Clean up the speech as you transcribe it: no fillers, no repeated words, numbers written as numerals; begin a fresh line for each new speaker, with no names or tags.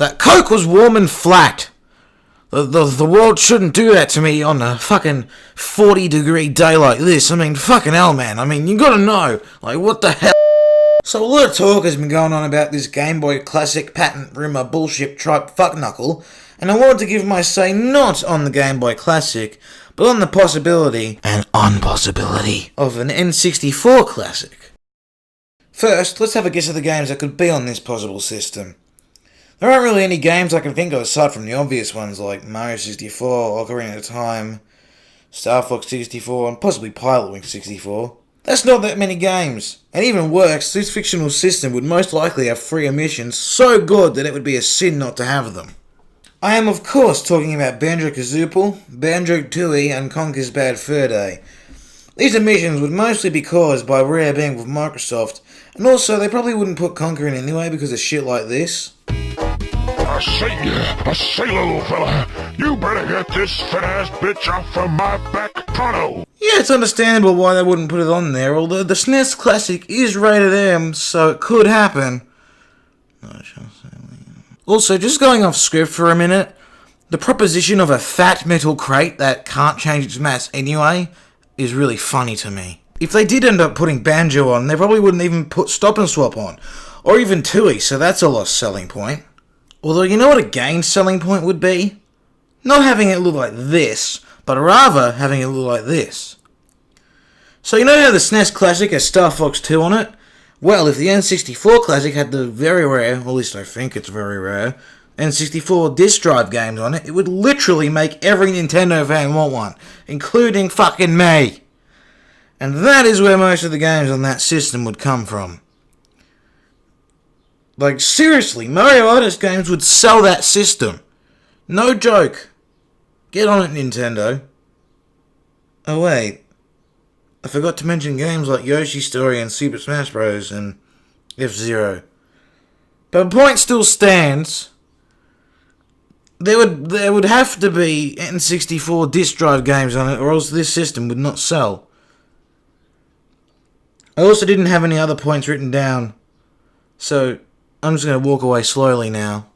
That Coke was warm and flat. The world shouldn't do that to me on a fucking 40-degree day like this. I mean, fucking hell, man. I mean, you gotta know. Like, what the hell? So a lot of talk has been going on about this Game Boy Classic patent rumor bullshit tripe fuckknuckle, and I wanted to give my say not on the Game Boy Classic, but on the possibility, and unpossibility, of an N64 Classic. First, let's have a guess at the games that could be on this possible system. There aren't really any games I can think of aside from the obvious ones like Mario 64, Ocarina of Time, Star Fox 64, and possibly Pilot Wing 64. That's not that many games. And even worse, this fictional system would most likely have free emissions so good that it would be a sin not to have them. I am of course talking about Banjo-Kazooie, Banjo-Tooie, and Conker's Bad Fur Day. These emissions would mostly be caused by Rare being with Microsoft, and also they probably wouldn't put Conker in anyway because of shit like this.
I say, little fella, you better get this fat-ass bitch off of my back pronto.
Yeah, it's understandable why they wouldn't put it on there, although the SNES Classic is rated M, so it could happen. Also, just going off script for a minute, the proposition of a fat metal crate that can't change its mass anyway is really funny to me. If they did end up putting Banjo on, they probably wouldn't even put Stop and Swap on, or even Tooie, so that's a lost selling point. Although, you know what a gained selling point would be? Not having it look like this, but rather having it look like this. So you know how the SNES Classic has Star Fox 2 on it? Well, if the N64 Classic had the very rare, or at least I think it's very rare, N64 disc drive games on it, it would literally make every Nintendo fan want one, including fucking me. And that is where most of the games on that system would come from. Like, seriously, Mario Odyssey games would sell that system. No joke. Get on it, Nintendo. Oh wait, I forgot to mention games like Yoshi's Story and Super Smash Bros. And F-Zero. But the point still stands. There would have to be N64 disc drive games on it, or else this system would not sell. I also didn't have any other points written down, so I'm just going to walk away slowly now.